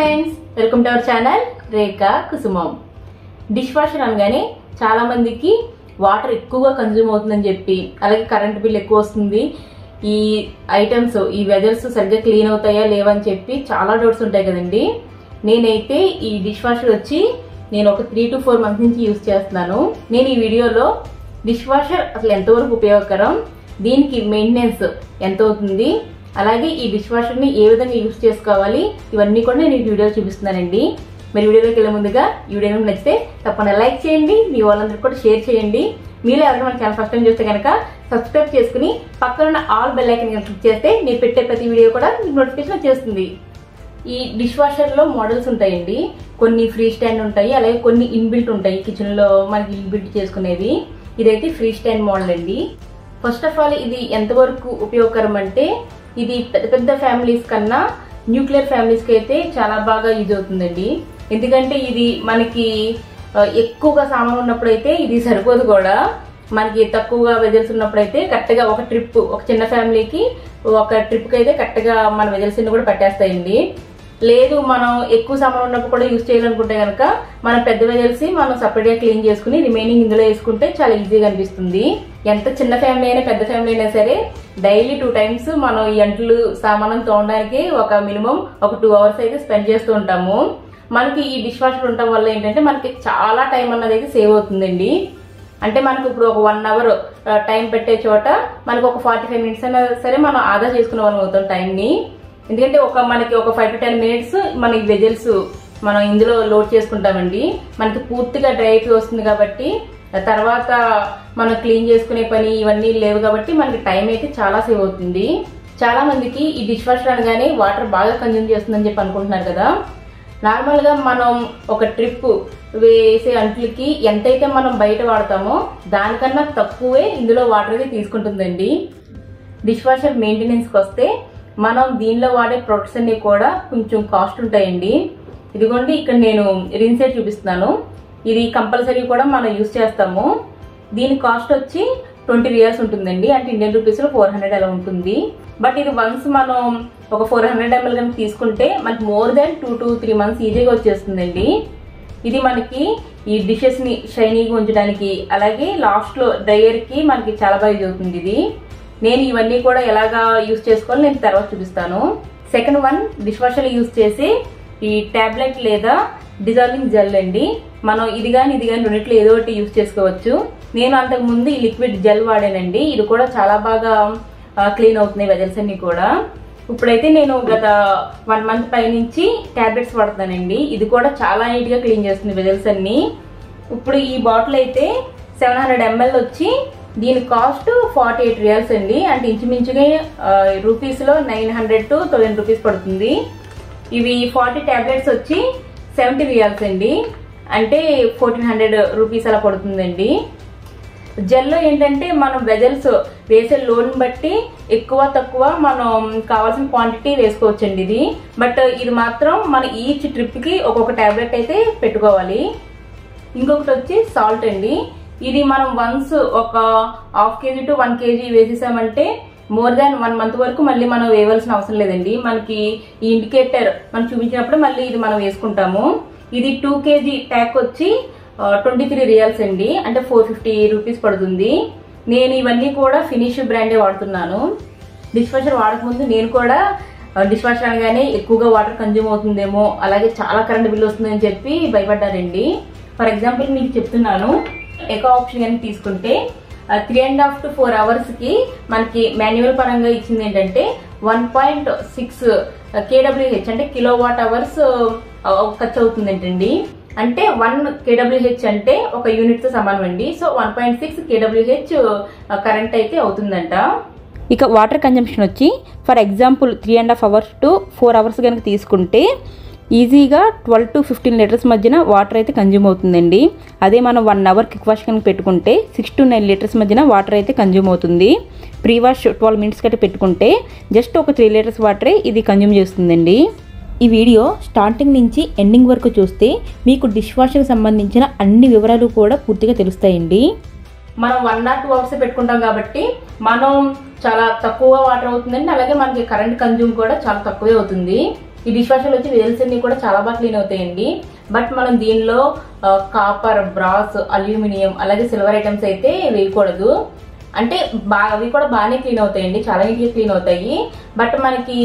Friends, welcome to our channel Rekha Kusumam. Dish washer అనగానే చాలా మందికి వాటర్ ఎక్కువగా కన్జ్యూమ్ అవుతుందని చెప్పి, అలాగే కరెంట్ బిల్ ఎక్కువ వస్తుంది, ఈ ఐటమ్స్ ఈ వెజల్స్ సరిగ్గా క్లీన్ అవుతాయా లేవని చెప్పి చాలా డౌట్స్ ఉంటాయి కదండి. నేనైతే ఈ డిష్ వాషర్ వచ్చి నేను ఒక 3 to 4 months నుంచి యూజ్ చేస్తున్నాను. నేను ఈ వీడియోలో డిష్ వాషర్ అసలు ఎంతవరకు ఉపయోగకరం, దీనికి మెయింటెనెన్స్ ఎంత అవుతుంది, అలాగే ఈ డిష్ వాషర్ ని ఏ విధంగా యూజ్ చేసుకోవాలి, ఇవన్నీ కూడా నేను ఈ వీడియోలో చూపిస్తున్నానండి. మరి వీడియోలోకి వెళ్ళే ముందుగా ఈ వీడియో నచ్చితే తప్పకుండా లైక్ చేయండి, మీ వాళ్ళందరికీ కూడా షేర్ చేయండి. మీరు ఎవరైనా మన ఛానల్ ఫస్ట్ టైం చూస్తే కనుక సబ్స్క్రైబ్ చేసుకుని పక్కన ఉన్న ఆల్ బెల్ ఐకాన్ క్లిక్ చేస్తే నేను పెట్టే ప్రతి వీడియో కూడా మీకు నోటిఫికేషన్ వచ్చేస్తుంది. ఈ డిష్ వాషర్ లో మోడల్స్ ఉంటాయండి, కొన్ని ఫ్రీ స్టాండ్ ఉంటాయి, అలాగే కొన్ని ఇన్బిల్ట్ ఉంటాయి కిచెన్ లో మనకి ఇన్బిల్ట్ చేసుకునేవి. ఇదైతే ఫ్రీ స్టాండ్ మోడల్ అండి. ఫస్ట్ ఆఫ్ ఆల్ ఇది ఎంతవరకు ఉపయోగకరం అంటే, ఇది పెద్ద పెద్ద ఫ్యామిలీస్ కన్నా న్యూక్లియర్ ఫ్యామిలీస్ కి అయితే చాలా బాగా యూజ్ అవుతుందండి. ఎందుకంటే ఇది మనకి ఎక్కువగా సామాన్ ఉన్నప్పుడు అయితే ఇది సరిపోదు కూడా, మనకి తక్కువగా వెజల్స్ ఉన్నప్పుడు అయితే కరెక్ట్ గా ఒక ట్రిప్, ఒక చిన్న ఫ్యామిలీకి ఒక ట్రిప్ కి అయితే కరెక్ట్ గా మన వెజల్స్ కూడా పట్టేస్తాయండి. లేదు మనం ఎక్కువ సామాన్ ఉన్నప్పుడు కూడా యూజ్ చేయాలనుకుంటే కనుక మనం పెద్ద వెజల్స్ మనం సపరేట్ గా క్లీన్ చేసుకుని రిమైనింగ్ ఇందులో వేసుకుంటే చాలా ఈజీగా అనిపిస్తుంది. ఎంత చిన్న ఫ్యామిలీ అయినా పెద్ద ఫ్యామిలీ అయినా సరే డైలీ 2 times మనం ఈ అంట్లు సామానం తోమడానికి ఒక మినిమం ఒక 2 hours అయితే స్పెండ్ చేస్తూ ఉంటాము. మనకి ఈ డిష్ వాషర్ ఉండటం వల్ల ఏంటంటే మనకి చాలా టైం అన్నది అయితే సేవ్ అవుతుందండి. అంటే మనకు ఇప్పుడు ఒక 1 hour టైం పెట్టే చోట మనకు ఒక 45 minutes అయినా సరే మనం ఆదా చేసుకునే వాళ్ళం అవుతాం టైం ని. ఎందుకంటే మనకి ఒక 5 to 10 minutes మనకి వెజల్స్ మనం ఇందులో లోడ్ చేసుకుంటామండి. మనకి పూర్తిగా డ్రై అయిపోయి వస్తుంది కాబట్టి తర్వాత మనం క్లీన్ చేసుకునే పని ఇవన్నీ లేవు కాబట్టి మనకి టైం అయితే చాలా సేవ్ అవుతుంది. చాలా మందికి ఈ డిష్ వాషర్ అనగానే వాటర్ బాగా కన్జ్యూమ్ చేస్తుందని చెప్పి అనుకుంటున్నారు కదా. నార్మల్ గా మనం ఒక ట్రిప్ వేసే అంట్లకి ఎంతైతే మనం బయట వాడతామో దానికన్నా తక్కువే ఇందులో వాటర్ అయితే తీసుకుంటుందండి. డిష్ వాషర్ మెయింటెనెన్స్ కి వస్తే మనం దీనిలో వాడే ప్రొడక్ట్స్ అన్ని కూడా కొంచెం కాస్ట్ ఉంటాయండి. ఇదిగోండి ఇక్కడ నేను రిన్సెట్ చూపిస్తున్నాను. ఇది కంపల్సరీ కూడా మనం యూజ్ చేస్తాము. దీని కాస్ట్ వచ్చి 20 riyals ఉంటుందండి, అంటే ఇండియన్ రూపీస్ లో 400 అలా ఉంటుంది. బట్ ఇది వన్స్ మనం ఒక 400 ml కనుక తీసుకుంటే మనకి మోర్ దాన్ 2 to 3 months ఈజీగా వచ్చేస్తుందండి. ఇది మనకి ఈ డిషెస్ ని షైనీగా ఉంచడానికి, అలాగే లాస్ట్ లో డ్రైయర్ కి మనకి చాలా బాగా యూజ్ అవుతుంది ఇది. నేను ఇవన్నీ కూడా ఎలాగా యూజ్ చేసుకోవాలి నేను తర్వాత చూపిస్తాను. Second one, dish washer use చేసి ఈ టాబ్లెట్ లేదా డిజాల్వింగ్ జెల్ అండి. మనం ఇది కానీ రెండిట్లో ఏదో ఒకటి యూజ్ చేసుకోవచ్చు. నేను అంతకు ముందు ఈ లిక్విడ్ జెల్ వాడానండి, ఇది కూడా చాలా బాగా క్లీన్ అవుతున్నాయి వెజల్స్ అన్ని కూడా. ఇప్పుడైతే నేను గత 1 month పై నుంచి టాబ్లెట్స్ వాడుతానండి, ఇది కూడా చాలా నీట్ గా క్లీన్ చేస్తుంది వెజల్స్ అన్ని. ఇప్పుడు ఈ బాటిల్ అయితే 700 ml వచ్చి దీని కాస్ట్ 48 riyals అండి, అంటే ఇంచుమించుగా రూపీస్ లో 900 to 1000 rupees పడుతుంది. ఇవి 40 టాబ్లెట్స్ వచ్చి 70 riyals అండి, అంటే 1400 rupees అలా పడుతుందండి. జెల్లో ఏంటంటే మనం వెజల్స్ వేసే లోన్ బట్టి ఎక్కువ తక్కువ మనం కావాల్సిన క్వాంటిటీ వేసుకోవచ్చండి ఇది. బట్ ఇది మాత్రం మన ఈచ్ ట్రిప్ కి ఒక్కొక్క టాబ్లెట్ అయితే పెట్టుకోవాలి. ఇంకొకటి వచ్చి సాల్ట్ అండి. ఇది మనం వన్స్ ఒక 1/2 kg to 1 kg వేసేసామంటే మోర్ దాన్ 1 month వరకు మళ్ళీ మనం వేయవలసిన అవసరం లేదండి. మనకి ఈ ఇండికేటర్ మనం చూపించినప్పుడు మళ్ళీ ఇది మనం వేసుకుంటాము. ఇది 2 kg ప్యాక్ వచ్చి 23 riyals అండి, అంటే 450 rupees పడుతుంది. నేను ఇవన్నీ కూడా ఫినిష్ బ్రాండే వాడుతున్నాను. డిష్ వాషర్ వాడకముందు నేను కూడా డిష్ వాషర్ అనగానే ఎక్కువగా వాటర్ కన్జ్యూమ్ అవుతుందేమో, అలాగే చాలా కరెంట్ బిల్ వస్తుందని చెప్పి భయపడ్డారండి. ఫర్ ఎగ్జాంపుల్ మీకు చెప్తున్నాను, ఎకో ఆప్షన్ కానీ తీసుకుంటే 3.5 to 4 hours కి మనకి మాన్యువల్ పరంగా ఇచ్చింది ఏంటంటే 1.6 kWh అంటే కిలోవాట్ అవర్స్ ఖర్చు అవుతుంది ఏంటండి. అంటే 1 kWh అంటే ఒక యూనిట్ తో సమానం అండి. సో 1.6 kWh కరెంట్ అయితే అవుతుందంట. ఇక వాటర్ కన్జంప్షన్ వచ్చి for example 3.5 hours to 4 hours కనుక తీసుకుంటే ఈజీగా 12 to 15 liters మధ్యన వాటర్ అయితే కన్జ్యూమ్ అవుతుందండి. అదే మనం 1 hour క్విక్ వాష్ కనుక పెట్టుకుంటే 6 to 9 liters మధ్యన వాటర్ అయితే కన్జ్యూమ్ అవుతుంది. ప్రీ వాష్ 12 minutes కట్ట పెట్టుకుంటే జస్ట్ ఒక 3 liters వాటరే ఇది కన్జ్యూమ్ చేస్తుందండి. ఈ వీడియో స్టార్టింగ్ నుంచి ఎండింగ్ వరకు చూస్తే మీకు డిష్ వాషర్కి సంబంధించిన అన్ని వివరాలు కూడా పూర్తిగా తెలుస్తాయండి. మనం 1 or 2 hours పెట్టుకుంటాం కాబట్టి మనం చాలా తక్కువ వాటర్ అవుతుందండి, అలాగే మనకి కరెంట్ కన్జ్యూమ్ కూడా చాలా తక్కువే అవుతుంది. ఈ డిష్ వాషర్లో వచ్చి వెజల్స్ అన్ని కూడా చాలా బాగా క్లీన్ అవుతాయండి. బట్ మనం దీనిలో కాపర్, బ్రాస్, అల్యూమినియం అలాగే సిల్వర్ ఐటమ్స్ అయితే వేయకూడదు. అంటే అవి కూడా బాగానే క్లీన్ అవుతాయండి, చాలా నీట్గా క్లీన్ అవుతాయి. బట్ మనకి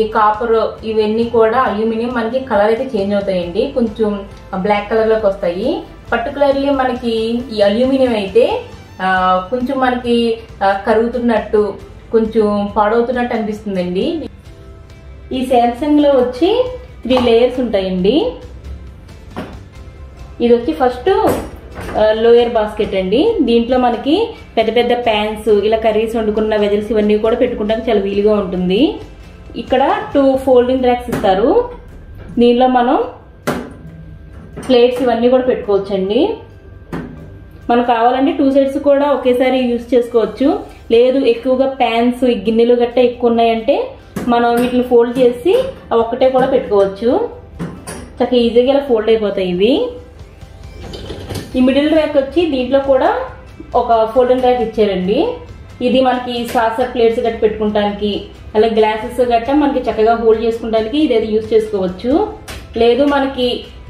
ఈ కాపర్ ఇవన్నీ కూడా అల్యూమినియం మనకి కలర్ అయితే చేంజ్ అవుతాయండి, కొంచెం బ్లాక్ కలర్లోకి వస్తాయి. పర్టికులర్లీ మనకి ఈ అల్యూమినియం అయితే కొంచెం మనకి కరుగుతున్నట్టు, కొంచెం పాడవుతున్నట్టు అనిపిస్తుందండి. ఈ శాంసంగ్లో వచ్చి 3 లేయర్స్ ఉంటాయండి. ఇది వచ్చి ఫస్ట్ లోయర్ బాస్కెట్ అండి. దీంట్లో మనకి పెద్ద పెద్ద ప్యాన్స్, ఇలా కర్రీస్ వండుకున్న వెజల్స్ ఇవన్నీ కూడా పెట్టుకోవడానికి చాలా వీలుగా ఉంటుంది. ఇక్కడ 2 ఫోల్డింగ్ ర్యాక్స్ ఇస్తారు. దీనిలో మనం ప్లేట్స్ ఇవన్నీ కూడా పెట్టుకోవచ్చండి. మనకు కావాలంటే 2 సైడ్స్ కూడా ఒకేసారి యూజ్ చేసుకోవచ్చు. లేదు ఎక్కువగా ప్యాన్స్, గిన్నెలు గట్రా ఎక్కువ ఉన్నాయంటే మనం వీటిని ఫోల్డ్ చేసి ఒక్కటే కూడా పెట్టుకోవచ్చు. చక్కగా ఈజీగా ఇలా ఫోల్డ్ అయిపోతాయి ఇవి. ఈ మిడిల్ ర్యాక్ వచ్చి దీంట్లో కూడా ఒక ఫోల్డింగ్ ర్యాక్ ఇచ్చారండి. ఇది మనకి సాసర్ ప్లేట్స్ గట్ట పెట్టుకోవడానికి, అలాగే గ్లాసెస్ గట్ట మనకి చక్కగా హోల్డ్ చేసుకోవడానికి ఇదేది యూజ్ చేసుకోవచ్చు. లేదు మనకి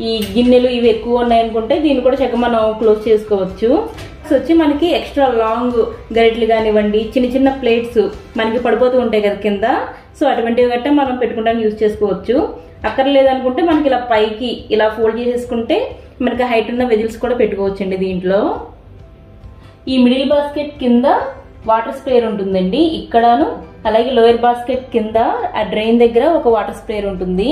ఈ గిన్నెలు ఇవి ఎక్కువ ఉన్నాయనుకుంటే దీన్ని కూడా చక్కగా మనం క్లోజ్ చేసుకోవచ్చు. వచ్చి మనకి ఎక్స్ట్రా లాంగ్ గరిటెలు కానివ్వండి, చిన్న చిన్న ప్లేట్స్ మనకి పడిపోతూ ఉంటాయి కదా కింద, సో అటువంటివి గట్ట మనం పెట్టుకోవడానికి యూజ్ చేసుకోవచ్చు. అక్కర్లేదు అనుకుంటే మనకి ఇలా పైకి ఇలా ఫోల్డ్ చేసేసుకుంటే మనకి హైట్ ఉన్న వెజిల్స్ కూడా పెట్టుకోవచ్చు అండి. దీంట్లో ఈ మిడిల్ బాస్కెట్ కింద వాటర్ స్ప్రేయర్ ఉంటుందండి ఇక్కడను, అలాగే లోయర్ బాస్కెట్ కింద ఆ డ్రైన్ దగ్గర ఒక వాటర్ స్ప్రేయర్ ఉంటుంది.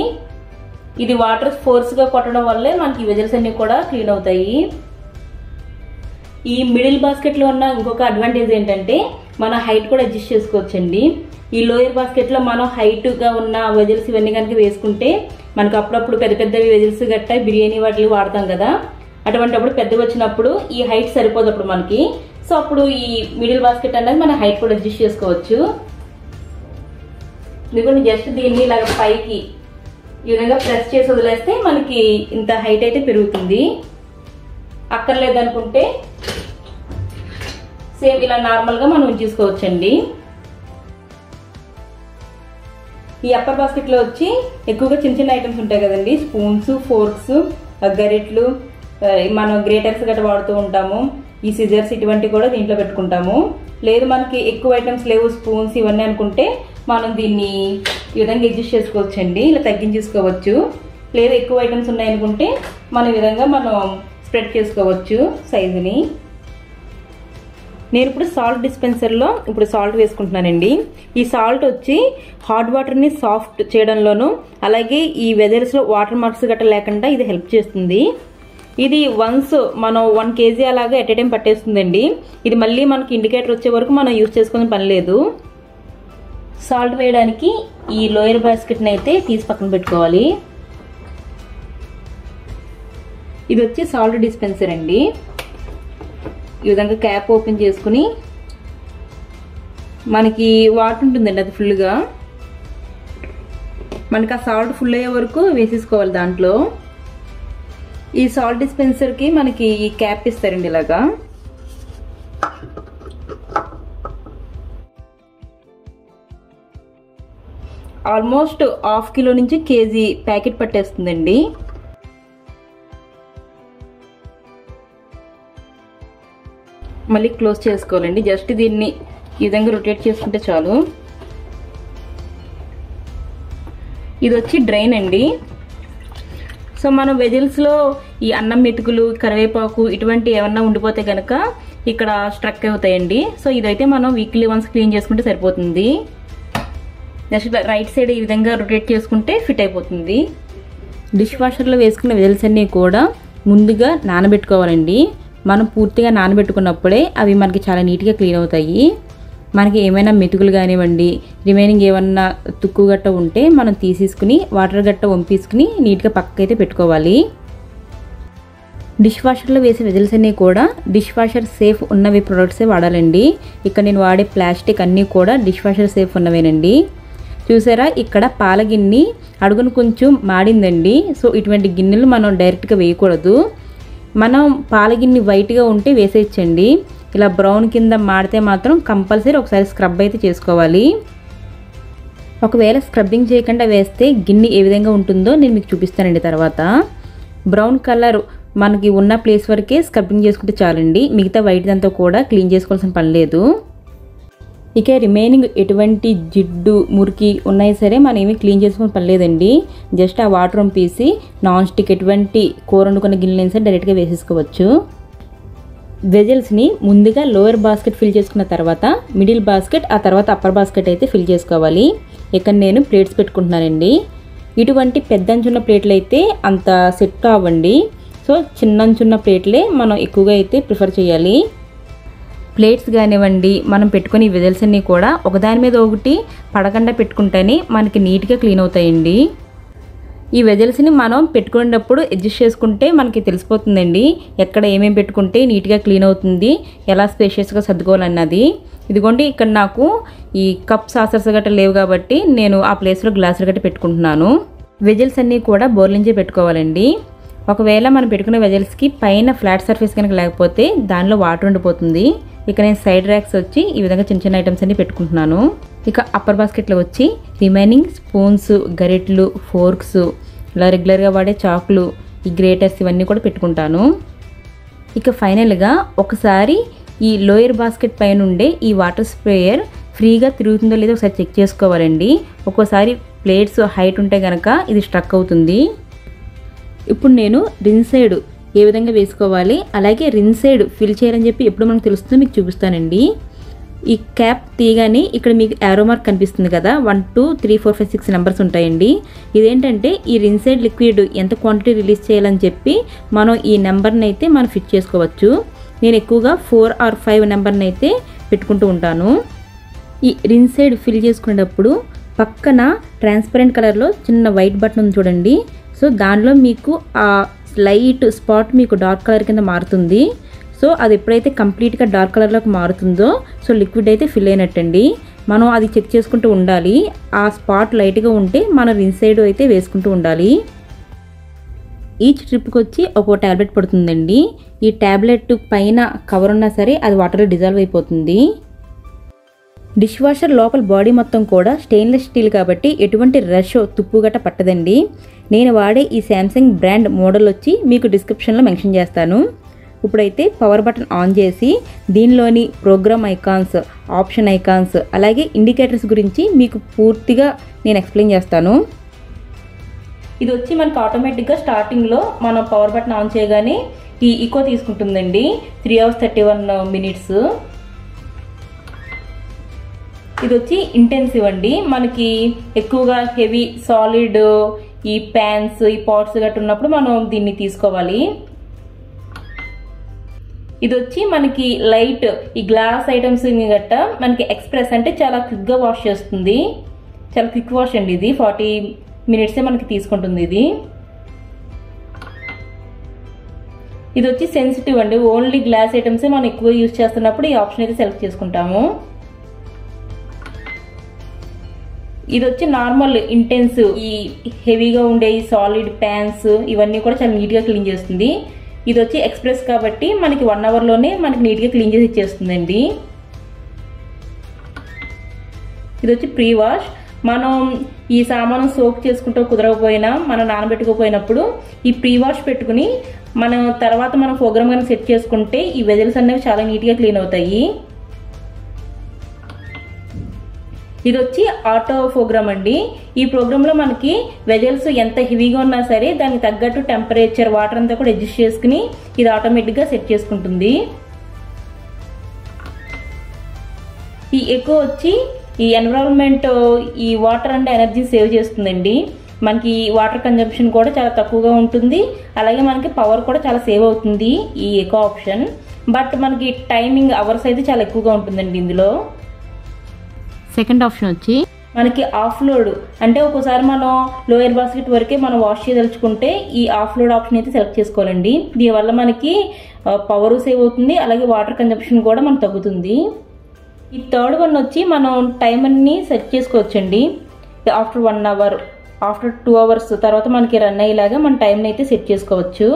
ఇది వాటర్ ఫోర్స్ గా కొట్టడం వల్లే మనకి వెజిల్స్ అన్ని కూడా క్లీన్ అవుతాయి. ఈ మిడిల్ బాస్కెట్ లో ఉన్న ఇంకొక అడ్వాంటేజ్ ఏంటంటే మన హైట్ కూడా అడ్జస్ట్ చేసుకోవచ్చండి. ఈ లోయర్ బాస్కెట్ లో మనం హైట్ గా ఉన్న వెజిల్స్ ఇవన్నీ కనుక వేసుకుంటే మనకు అప్పుడప్పుడు పెద్ద పెద్దవి వెజిల్స్ గట్టా బిర్యానీ వాటిని వాడతాం కదా, అటువంటిప్పుడు పెద్దవి వచ్చినప్పుడు ఈ హైట్ సరిపోదు అప్పుడు మనకి. సో అప్పుడు ఈ మిడిల్ బాస్కెట్ అనేది మన హైట్ కూడా అడ్జస్ట్ చేసుకోవచ్చు. ఎందుకంటే జస్ట్ దీన్ని ఇలాగ పైకి ఈ విధంగా ప్రెస్ చేసి వదిలేస్తే మనకి ఇంత హైట్ అయితే పెరుగుతుంది. అక్కర్లేదనుకుంటే సేమ్ ఇలా నార్మల్గా మనం ఉంచేసుకోవచ్చండి. ఈ అప్పర్ బాస్కెట్ లో వచ్చి ఎక్కువగా చిన్న చిన్న ఐటమ్స్ ఉంటాయి కదండి, స్పూన్స్, ఫోర్క్స్, గరిట్లు, మనం గ్రేటర్స్ గట్రా వాడుతూ ఉంటాము. ఈ సిజర్స్ ఇటువంటివి కూడా దీంట్లో పెట్టుకుంటాము. లేదు మనకి ఎక్కువ ఐటమ్స్ లేవు స్పూన్స్ ఇవన్నీ అనుకుంటే మనం దీన్ని ఈ విధంగా అడ్జస్ట్ చేసుకోవచ్చండి, ఇలా తగ్గించేసుకోవచ్చు. లేదు ఎక్కువ ఐటమ్స్ ఉన్నాయనుకుంటే మన విధంగా మనం స్ప్రెడ్ చేసుకోవచ్చు సైజుని. నేను ఇప్పుడు సాల్ట్ డిస్పెన్సర్లో ఇప్పుడు సాల్ట్ వేసుకుంటున్నానండి. ఈ సాల్ట్ వచ్చి హాట్ వాటర్ని సాఫ్ట్ చేయడంలోనూ అలాగే ఈ వెజల్స్లో వాటర్ మార్క్స్ గట్రా లేకుండా ఇది హెల్ప్ చేస్తుంది. ఇది వన్స్ మనం 1 kg అలాగా ఎట్ ఏ టైం పట్టేస్తుందండి. ఇది మళ్ళీ మనకి ఇండికేటర్ వచ్చే వరకు మనం యూజ్ చేసుకునే పని లేదు. సాల్ట్ వేయడానికి ఈ లోయర్ బాస్కెట్ని అయితే తీసి పక్కన పెట్టుకోవాలి. ఇది వచ్చి సాల్ట్ డిస్పెన్సర్ అండి. ఈ విధంగా క్యాప్ ఓపెన్ చేసుకుని మనకి వాటర్ ఉంటుందండి, అది ఫుల్గా మనకి ఆ సాల్ట్ ఫుల్ అయ్యే వరకు వేసేసుకోవాలి. దాంట్లో ఈ సాల్ట్ డిస్పెన్సర్కి మనకి ఈ క్యాప్ ఇస్తారండి ఇలాగా. ఆల్మోస్ట్ 1/2 కిలో నుంచి 1 kg ప్యాకెట్ పట్టేస్తుందండి. మళ్ళీ క్లోజ్ చేసుకోవాలండి. జస్ట్ దీన్ని ఈ విధంగా రొటేట్ చేసుకుంటే చాలు. ఇది వచ్చి డ్రైన్ అండి. సో మనం వెజిల్స్లో ఈ అన్నం మెతుకులు, కరివేపాకు ఇటువంటి ఏమన్నా ఉండిపోతే కనుక ఇక్కడ స్ట్రక్ అవుతాయండి. సో ఇదైతే మనం వీక్లీ వన్స్ క్లీన్ చేసుకుంటే సరిపోతుంది. నెక్స్ట్ రైట్ సైడ్ ఈ విధంగా రొటేట్ చేసుకుంటే ఫిట్ అయిపోతుంది. డిష్ వాషర్లో వేసుకున్న వెజిల్స్ అన్నీ కూడా ముందుగా నానబెట్టుకోవాలండి. మనం పూర్తిగా నానబెట్టుకున్నప్పుడే అవి మనకి చాలా నీట్గా క్లీన్ అవుతాయి. మనకి ఏమైనా మెతుకులు కానివ్వండి, రిమైనింగ్ ఏమన్నా తుక్కు గట్ట ఉంటే మనం తీసేసుకుని వాటర్ గట్ట వంపేసుకుని నీట్గా పక్కకైతే పెట్టుకోవాలి. డిష్ వాషర్లో వేసే వెజిల్స్ అన్నీ కూడా డిష్ వాషర్ సేఫ్ ఉన్నవి ప్రొడక్ట్సే వాడాలండి. ఇక్కడ నేను వాడే ప్లాస్టిక్ అన్నీ కూడా డిష్ వాషర్ సేఫ్ ఉన్నవేనండి. చూసారా, ఇక్కడ పాల గిన్నె అడుగును కొంచెం మాడిందండి. సో ఇటువంటి గిన్నెలు మనం డైరెక్ట్గా వేయకూడదు. మనం పాల గిన్నె వైట్గా ఉంటే వేసేయచ్చండి. ఇలా బ్రౌన్ కింద మాడితే మాత్రం కంపల్సరీ ఒకసారి స్క్రబ్ అయితే చేసుకోవాలి. ఒకవేళ స్క్రబ్బింగ్ చేయకుండా వేస్తే గిన్నె ఏ విధంగా ఉంటుందో నేను మీకు చూపిస్తానండి. తర్వాత బ్రౌన్ కలర్ మనకి ఉన్న ప్లేస్ వరకే స్క్రబ్బింగ్ చేసుకుంటే చాలండి, మిగతా వైట్ అంతా కూడా క్లీన్ చేసుకోవాల్సిన పని లేదు. ఇక రిమైనింగ్ ఎటువంటి జిడ్డు మురికి ఉన్నాయి సరే మనం ఏమీ క్లీన్ చేసుకుని పని లేదండి. జస్ట్ ఆ వాటర్ పంపేసి నాన్ స్టిక్ ఎటువంటి కూర వండుకున్న గిన్నెలైనా సరే డైరెక్ట్గా వేసేసుకోవచ్చు. వెజల్స్ని ముందుగా లోయర్ బాస్కెట్ ఫిల్ చేసుకున్న తర్వాత మిడిల్ బాస్కెట్, ఆ తర్వాత అప్పర్ బాస్కెట్ అయితే ఫిల్ చేసుకోవాలి. ఇక్కడ నేను ప్లేట్స్ పెట్టుకుంటున్నానండి. ఇటువంటి పెద్ద అంచున్న ప్లేట్లు అయితే అంత సెట్ కావండి. సో చిన్న అంచున్న ప్లేట్లే మనం ఎక్కువగా అయితే ప్రిఫర్ చేయాలి. ప్లేట్స్ కానివ్వండి, మనం పెట్టుకునే వెజల్స్ అన్నీ కూడా ఒకదాని మీద ఒకటి పడకుండా పెట్టుకుంటేనే మనకి నీట్గా క్లీన్ అవుతాయండి. ఈ వెజల్స్ని మనం పెట్టుకునేటప్పుడు అడ్జస్ట్ చేసుకుంటే మనకి తెలిసిపోతుందండి ఎక్కడ ఏమేమి పెట్టుకుంటే నీట్గా క్లీన్ అవుతుంది, ఎలా స్పేషియస్గా సర్దుకోవాలన్నది. ఇదిగోండి ఇక్కడ నాకు ఈ కప్ సాసర్స్ గట్రా లేవు కాబట్టి నేను ఆ ప్లేస్లో గ్లాసులు గట్రా పెట్టుకుంటున్నాను. వెజల్స్ అన్నీ కూడా బోర్లించే పెట్టుకోవాలండి. ఒకవేళ మనం పెట్టుకునే వెజల్స్కి పైన ఫ్లాట్ సర్ఫేస్ కనుక లేకపోతే దానిలో వాటర్ ఉండిపోతుంది. ఇక నేను సైడ్ ర్యాక్స్ వచ్చి ఈ విధంగా చిన్న చిన్న ఐటమ్స్ అన్ని పెట్టుకుంటున్నాను. ఇక అప్పర్ బాస్కెట్లో వచ్చి రిమైనింగ్ స్పూన్స్, గరిట్లు, ఫోర్క్స్, ఇలా రెగ్యులర్గా వాడే చాకులు, ఈ గ్రేటర్స్ ఇవన్నీ కూడా పెట్టుకుంటాను. ఇక ఫైనల్గా ఒకసారి ఈ లోయర్ బాస్కెట్ పైన ఉండే ఈ వాటర్ స్ప్రేయర్ ఫ్రీగా తిరుగుతుందో లేదో ఒకసారి చెక్ చేసుకోవాలండి. ఒక్కోసారి ప్లేట్స్ హైట్ ఉంటే కనుక ఇది స్ట్రక్ అవుతుంది. ఇప్పుడు నేను రిన్ సైడ్ ఏ విధంగా వేసుకోవాలి, అలాగే రిన్ సైడ్ ఫిల్ చేయాలని చెప్పి ఎప్పుడు మనకు తెలుస్తుందో మీకు చూపిస్తానండి. ఈ క్యాప్ తీయగానే ఇక్కడ మీకు యారో మార్క్ కనిపిస్తుంది కదా, 1 2 3 4 5 6 నెంబర్స్ ఉంటాయండి. ఇదేంటంటే ఈ రిన్ సైడ్ లిక్విడ్ ఎంత క్వాంటిటీ రిలీజ్ చేయాలని చెప్పి మనం ఈ నెంబర్ని అయితే మనం ఫిట్ చేసుకోవచ్చు. నేను ఎక్కువగా 4 or 5 నెంబర్ని అయితే పెట్టుకుంటూ ఉంటాను. ఈ రిన్ సైడ్ ఫిల్ చేసుకునేటప్పుడు పక్కన ట్రాన్స్పరెంట్ కలర్లో చిన్న వైట్ బటన్ ఉంది చూడండి. సో దానిలో మీకు ఆ లైట్ స్పాట్ మీకు డార్క్ కలర్ కింద మారుతుంది. సో అది ఎప్పుడైతే కంప్లీట్గా డార్క్ కలర్లోకి మారుతుందో సో లిక్విడ్ అయితే ఫిల్ అయినట్టండి. మనం అది చెక్ చేసుకుంటూ ఉండాలి. ఆ స్పాట్ లైట్గా ఉంటే మనం రిన్ సైడ్ అయితే వేసుకుంటూ ఉండాలి. ఈచ్ ట్రిప్కి వచ్చి ఒక్కో ట్యాబ్లెట్ పడుతుందండి. ఈ ట్యాబ్లెట్ పైన కవర్ ఉన్నా సరే అది వాటర్లో డిజాల్వ్ అయిపోతుంది. డిష్ వాషర్ లోపల బాడీ మొత్తం కూడా స్టెయిన్లెస్ స్టీల్ కాబట్టి ఎటువంటి రష్, తుప్పు గట్ట పట్టదండి. నేను వాడే ఈ శాంసంగ్ బ్రాండ్ మోడల్ వచ్చి మీకు డిస్క్రిప్షన్లో మెన్షన్ చేస్తాను. ఇప్పుడైతే పవర్ బటన్ ఆన్ చేసి దీనిలోని ప్రోగ్రామ్ ఐకాన్స్, ఆప్షన్ ఐకాన్స్, అలాగే ఇండికేటర్స్ గురించి మీకు పూర్తిగా నేను ఎక్స్ప్లెయిన్ చేస్తాను. ఇది వచ్చి మనకు ఆటోమేటిక్గా స్టార్టింగ్లో మనం పవర్ బటన్ ఆన్ చేయగానే ఈ ఈకో తీసుకుంటుందండి. 3 hours 31 minutes. ఇది వచ్చి ఇంటెన్సివ్ అండి. మనకి ఎక్కువగా హెవీ సాలిడ్ ఈ ప్యాన్స్, ఈ పాట్స్ గట్రా ఉన్నప్పుడు మనం దీన్ని తీసుకోవాలి. ఇది వచ్చి మనకి లైట్ ఈ గ్లాస్ ఐటమ్స్ గట్ట మనకి ఎక్స్ప్రెస్ అంటే చాలా క్విక్గా వాష్ చేస్తుంది. చాలా క్విక్ వాష్ అండి ఇది. 40 minutes మనకి తీసుకుంటుంది ఇది. ఇది వచ్చి సెన్సిటివ్ అండి. ఓన్లీ గ్లాస్ ఐటమ్సే మనం ఎక్కువ యూజ్ చేస్తున్నప్పుడు ఈ ఆప్షన్ అయితే సెలెక్ట్ చేసుకుంటాము. ఇది వచ్చి నార్మల్ ఇంటెన్సివ్ ఈ హెవీగా ఉండే ఈ సాలిడ్ ప్యాన్స్ ఇవన్నీ కూడా చాలా నీట్గా క్లీన్ చేస్తుంది. ఇది వచ్చి ఎక్స్ప్రెస్ కాబట్టి మనకి 1 hourలోనే మనకి నీట్గా క్లీన్ చేసి ఇచ్చేస్తుందండి. ఇది వచ్చి ప్రీ వాష్. మనం ఈ సామాను సోక్ చేసుకుంటూ కుదరకపోయినా మనం నానబెట్టుకోపోయినప్పుడు ఈ ప్రీ వాష్ పెట్టుకుని మనం తర్వాత మనం ప్రోగ్రామ్ కనుక సెట్ చేసుకుంటే ఈ వెజల్స్ అనేవి చాలా నీట్గా క్లీన్ అవుతాయి. ఇది వచ్చి ఆటో ప్రోగ్రామ్ అండి. ఈ ప్రోగ్రాంలో మనకి వెజల్స్ ఎంత హెవీగా ఉన్నా సరే దానికి తగ్గట్టు టెంపరేచర్, వాటర్ అంతా కూడా అడ్జస్ట్ చేసుకుని ఇది ఆటోమేటిక్గా సెట్ చేసుకుంటుంది. ఈ ఎకో వచ్చి ఈ ఎన్విరాన్మెంట్ ఈ వాటర్ అండ్ ఎనర్జీ సేవ్ చేస్తుందండి. మనకి వాటర్ కన్జంప్షన్ కూడా చాలా తక్కువగా ఉంటుంది, అలాగే మనకి పవర్ కూడా చాలా సేవ్ అవుతుంది ఈ ఎకో ఆప్షన్. బట్ మనకి టైమింగ్ అవర్స్ అయితే చాలా ఎక్కువగా ఉంటుందండి ఇందులో. సెకండ్ ఆప్షన్ వచ్చి మనకి ఆఫ్ లోడ్ అంటే ఒక్కోసారి మనం లోయర్ బాస్కెట్ వరకే మనం వాష్ చేయదలుచుకుంటే ఈ ఆఫ్ లోడ్ ఆప్షన్ అయితే సెలెక్ట్ చేసుకోవాలండి. దీనివల్ల మనకి పవర్ సేవ్ అవుతుంది, అలాగే వాటర్ కన్జంప్షన్ కూడా మనకు తగ్గుతుంది. ఈ థర్డ్ వన్ వచ్చి మనం టైమర్ని సెట్ చేసుకోవచ్చండి. ఆఫ్టర్ 1 hour, ఆఫ్టర్ 2 hours తర్వాత మనకి రన్ అయ్యేలాగా మన టైంని అయితే సెట్ చేసుకోవచ్చు.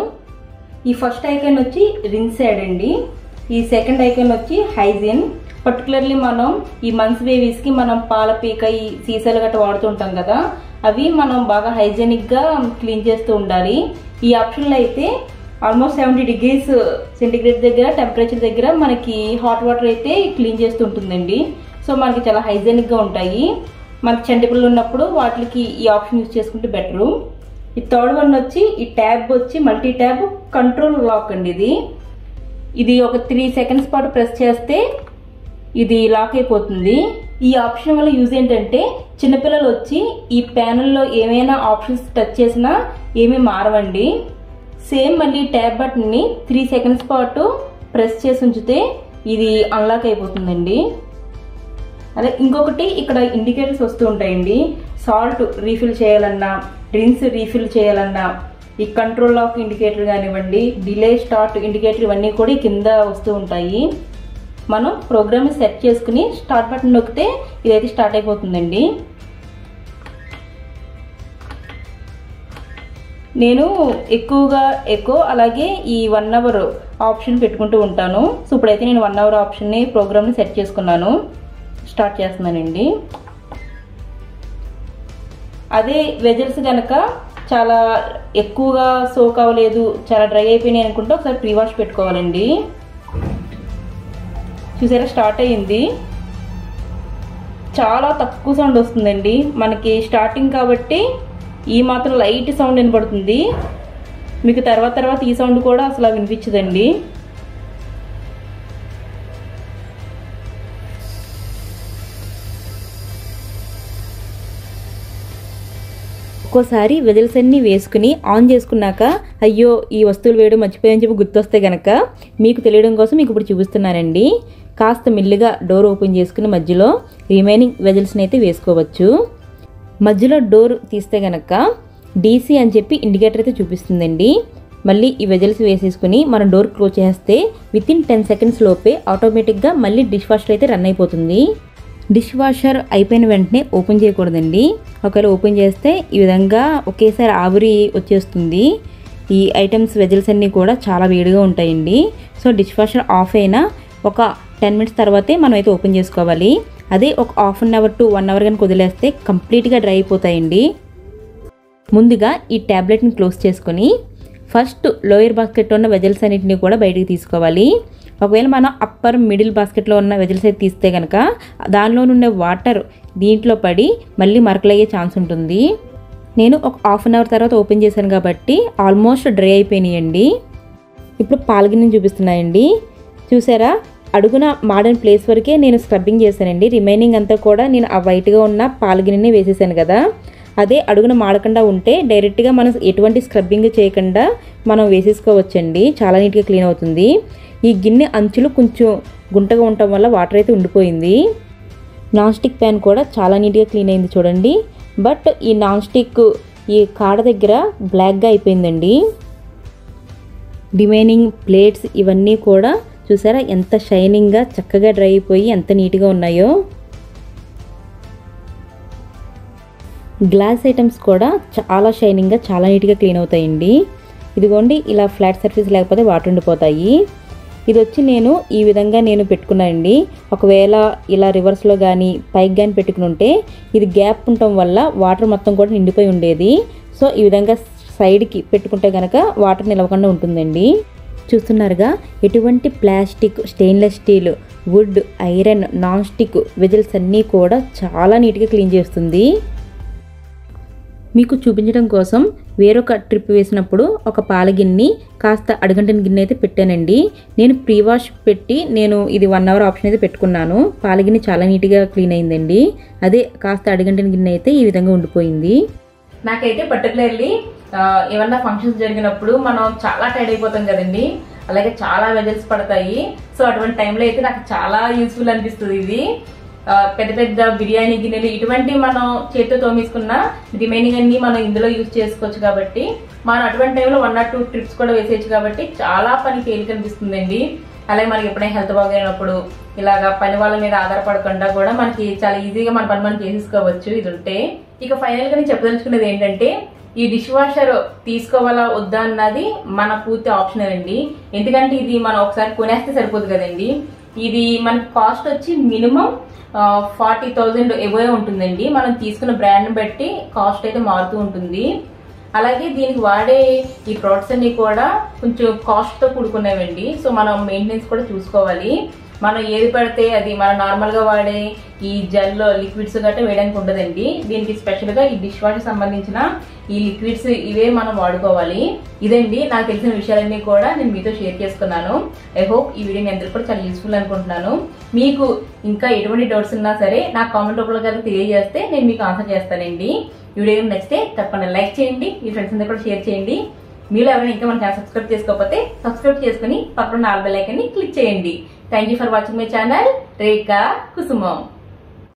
ఈ ఫస్ట్ ఐకాన్ వచ్చి రిన్ సైడ్ అండి. ఈ సెకండ్ ఐకాన్ వచ్చి హైజీన్, పర్టికులర్లీ మనం ఈ మంత్స్ బేబీస్కి మనం పాల పీక ఈ సీసాలు గట్రా వాడుతుంటాం కదా, అవి మనం బాగా హైజెనిక్గా క్లీన్ చేస్తూ ఉండాలి. ఈ ఆప్షన్లో అయితే ఆల్మోస్ట్ 70 degrees సెంటిగ్రేడ్ దగ్గర టెంపరేచర్ దగ్గర మనకి హాట్ వాటర్ అయితే క్లీన్ చేస్తూ ఉంటుందండి. సో మనకి చాలా హైజెనిక్గా ఉంటాయి. మనకి చంటిపిల్లలు ఉన్నప్పుడు వాటికి ఈ ఆప్షన్ యూజ్ చేసుకుంటే బెటరు. ఈ థర్డ్ వన్ వచ్చి ఈ ట్యాబ్ వచ్చి మల్టీ ట్యాబ్ కంట్రోల్ లాక్ అండి. ఇది ఒక 3 seconds పాటు ప్రెస్ చేస్తే ఇది లాక్ అయిపోతుంది. ఈ ఆప్షన్ వల్ల యూజ్ ఏంటంటే చిన్నపిల్లలు వచ్చి ఈ ప్యానల్లో ఏమైనా ఆప్షన్స్ టచ్ చేసినా ఏమీ మారవండి. సేమ్ మళ్ళీ ట్యాబ్ బటన్ని 3 seconds పాటు ప్రెస్ చేసి ఉంచితే ఇది అన్లాక్ అయిపోతుందండి. అదే ఇంకొకటి ఇక్కడ ఇండికేటర్స్ వస్తూ ఉంటాయండి. సాల్ట్ రీఫిల్ చేయాలన్నా, డ్రింక్స్ రీఫిల్ చేయాలన్నా ఈ కంట్రోల్ లాక్ ఇండికేటర్ కానివ్వండి, డిలే స్టార్ట్ ఇండికేటర్ ఇవన్నీ కూడా కింద వస్తూ ఉంటాయి. మనం ప్రోగ్రామ్ సెట్ చేసుకుని స్టార్ట్ బటన్ నొక్కితే ఇదైతే స్టార్ట్ అయిపోతుందండి. నేను ఎక్కువగా అలాగే ఈ 1 hour ఆప్షన్ పెట్టుకుంటూ ఉంటాను. సో ఇప్పుడైతే నేను 1 hour ఆప్షన్ని ప్రోగ్రామ్ని సెట్ చేసుకున్నాను. స్టార్ట్ చేస్తున్నానండి. అదే వెజల్స్ కనుక చాలా ఎక్కువగా సోక్ అవ్వలేదు, చాలా డ్రై అయిపోయినాయి అనుకుంటే ఒకసారి ప్రీ వాష్ పెట్టుకోవాలండి. చూసారా స్టార్ట్ అయ్యింది. చాలా తక్కువ సౌండ్ వస్తుందండి. మనకి స్టార్టింగ్ కాబట్టి ఈ మాత్రం లైట్ సౌండ్ వినపడుతుంది. మీకు తర్వాత ఈ సౌండ్ కూడా అసలు వినిపించదండి. ఒక్కోసారి వెజల్స్ అన్నీ వేసుకుని ఆన్ చేసుకున్నాక అయ్యో ఈ వస్తువులు వేయడం మర్చిపోయాయని చెప్పి గుర్తొస్తే కనుక మీకు తెలియడం కోసం మీకు ఇప్పుడు చూపిస్తున్నానండి. కాస్త మెల్లిగా డోర్ ఓపెన్ చేసుకుని మధ్యలో రిమైనింగ్ వెజల్స్ని అయితే వేసుకోవచ్చు. మధ్యలో డోర్ తీస్తే కనుక డీసీ అని చెప్పి ఇండికేటర్ అయితే చూపిస్తుందండి. మళ్ళీ ఈ వెజల్స్ వేసేసుకుని మనం డోర్ క్లోజ్ చేస్తే వితిన్ 10 seconds లోపే ఆటోమేటిక్గా మళ్ళీ డిష్ వాషర్ అయితే రన్ అయిపోతుంది. డిష్ వాషర్ అయిపోయిన వెంటనే ఓపెన్ చేయకూడదండి. ఒకవేళ ఓపెన్ చేస్తే ఈ విధంగా ఒకేసారి ఆవిరి వచ్చేస్తుంది. ఈ ఐటమ్స్ వెజల్స్ అన్నీ కూడా చాలా వేడిగా ఉంటాయండి. సో డిష్ వాషర్ ఆఫ్ అయినా ఒక 10 minutes తర్వాతే మనం అయితే ఓపెన్ చేసుకోవాలి. అదే ఒక ½ an hour to 1 hour కనుక వదిలేస్తే కంప్లీట్గా డ్రై అయిపోతాయండి. ముందుగా ఈ ట్యాబ్లెట్ని క్లోజ్ చేసుకొని ఫస్ట్ లోయర్ బాస్కెట్లో ఉన్న వెజల్స్ అన్నింటినీ కూడా బయటికి తీసుకోవాలి. ఒకవేళ మనం అప్పర్ మిడిల్ బాస్కెట్లో ఉన్న వెజల్స్ అయితే తీస్తే కనుక దానిలోనున్న వాటర్ దీంట్లో పడి మళ్ళీ మరకలయ్యే ఛాన్స్ ఉంటుంది. నేను ఒక ½ an hour తర్వాత ఓపెన్ చేశాను కాబట్టి ఆల్మోస్ట్ డ్రై అయిపోయినాయండి. ఇప్పుడు పాలగిన్నెని చూపిస్తున్నాయండి. చూసారా అడుగున మాడర్న్ ప్లేస్ వరకే నేను స్క్రబ్బింగ్ చేశానండి. రిమైనింగ్ అంతా కూడా నేను ఆ వైట్గా ఉన్న పాలగిన్నెని వేసేసాను కదా. అదే అడుగున మాడకుండా ఉంటే డైరెక్ట్గా మనం ఎటువంటి స్క్రబ్బింగ్ చేయకుండా మనం వేసేసుకోవచ్చండి. చాలా నీట్గా క్లీన్ అవుతుంది. ఈ గిన్నె అంచులు కొంచెం గుంటగా ఉండటం వల్ల వాటర్ అయితే ఉండిపోయింది. నాన్ స్టిక్ ప్యాన్ కూడా చాలా నీట్గా క్లీన్ అయింది చూడండి. బట్ ఈ నాన్ స్టిక్ ఈ కాడ దగ్గర బ్లాక్గా అయిపోయిందండి. రిమైనింగ్ ప్లేట్స్ ఇవన్నీ కూడా చూసారా ఎంత షైనింగ్గా చక్కగా డ్రై అయిపోయి ఎంత నీట్గా ఉన్నాయో. గ్లాస్ ఐటమ్స్ కూడా చాలా షైనింగ్గా చాలా నీట్గా క్లీన్ అవుతాయండి. ఇదిగోండి ఇలా ఫ్లాట్ సర్ఫేస్ లేకపోతే వాటర్ ఉండిపోతాయి. ఇది వచ్చి నేను ఈ విధంగా నేను పెట్టుకున్నానండి. ఒకవేళ ఇలా రివర్స్లో కానీ పైకి కానీ పెట్టుకుని ఉంటే ఇది గ్యాప్ ఉండటం వల్ల వాటర్ మొత్తం కూడా నిండిపోయి ఉండేది. సో ఈ విధంగా సైడ్కి పెట్టుకుంటే కనుక వాటర్ నిలవకుండా ఉంటుందండి. చూస్తున్నారుగా ఎటువంటి plastic, stainless steel, wood, iron, non stick vessels అన్నీ కూడా చాలా నీట్గా క్లీన్ చేస్తుంది. మీకు చూపించడం కోసం వేరొక ట్రిప్ వేసినప్పుడు ఒక పాలగిన్ని కాస్త అడగంటిన గిన్నె అయితే పెట్టానండి. నేను ప్రీ వాష్ పెట్టి నేను ఇది 1 hour ఆప్షన్ అయితే పెట్టుకున్నాను. పాలగిన్ని చాలా నీట్గా క్లీన్ అయిందండి. అదే కాస్త అడగంటిన గిన్నె అయితే ఈ విధంగా ఉండిపోయింది. నాకైతే పర్టికులర్లీ ఏమన్నా ఫంక్షన్స్ జరిగినప్పుడు మనం చాలా టైర్డ్ అయిపోతాం కదండి, అలాగే చాలా వెజల్స్ పడతాయి. సో అటువంటి టైంలో అయితే నాకు చాలా యూస్ఫుల్ అనిపిస్తుంది ఇది. పెద్ద పెద్ద బిర్యానీ గిన్నెలు ఇటువంటి మనం చేతితో తోమేసుకున్న రిమైనింగ్ అన్ని మనం ఇందులో యూజ్ చేసుకోవచ్చు కాబట్టి మనం అటువంటి టైంలో 1 or 2 ట్రిప్స్ కూడా వేసేయచ్చు కాబట్టి చాలా పని తేలిక అనిపిస్తుందండి. అలాగే మనకి ఎప్పుడైనా హెల్త్ బాగైనప్పుడు ఇలాగా పని వాళ్ళ మీద ఆధారపడకుండా కూడా మనకి చాలా ఈజీగా మన పని మనం చేసేసుకోవచ్చు ఇది ఉంటే. ఇక ఫైనల్ గా నేను చెప్పదలుచుకున్నది ఏంటంటే ఈ డిష్ వాషర్ తీసుకోవాలా వద్దా అన్నది మన పూర్తి ఆప్షనల్ అండి. ఎందుకంటే ఇది మనం ఒకసారి కొనేస్తే సరిపోదు కదండి. ఇది మనకి కాస్ట్ వచ్చి మినిమం 40,000 ఎబోవ్ ఉంటుందండి. మనం తీసుకున్న బ్రాండ్ బట్టి కాస్ట్ అయితే మారుతూ ఉంటుంది. అలాగే దీనికి వాడే ఈ ప్రొడక్ట్స్ అన్ని కూడా కొంచెం కాస్ట్ తో కూడుకునేవండి. సో మనం మెయింటెనెన్స్ కూడా చూసుకోవాలి. మనం ఏది పడితే అది మన నార్మల్ గా వాడే ఈ జెల్ లిక్విడ్స్ గట్రా వేయడానికి ఉండదండి. దీనికి స్పెషల్ గా ఈ డిష్ వాష్ సంబంధించిన ఈ లిక్విడ్స్ ఇవే మనం వాడుకోవాలి. ఇదండి నాకు తెలిసిన విషయాలన్నీ కూడా నేను మీతో షేర్ చేసుకున్నాను. ఐ హోప్ ఈ వీడియో మీ అందరికీ కూడా చాలా యూస్ఫుల్ అనుకుంటున్నాను. మీకు ఇంకా ఎటువంటి డౌట్స్ ఉన్నా సరే నాకు కామెంట్ రూపంలో కనుక తెలియజేస్తే నేను మీకు ఆన్సర్ చేస్తానండి. వీడియో నచ్చితే తప్పకుండా లైక్ చేయండి, మీ ఫ్రెండ్స్ అందరూ కూడా షేర్ చేయండి. మీరు ఎవరైనా ఇంకా మన ఛానల్ సబ్స్క్రైబ్ చేసుకోకపోతే సబ్స్క్రైబ్ చేసుకుని పక్కన ఆల్ బెల్ ఐకాన్ ని క్లిక్ చేయండి. Thank you for watching my channel Rekha కుసుమం.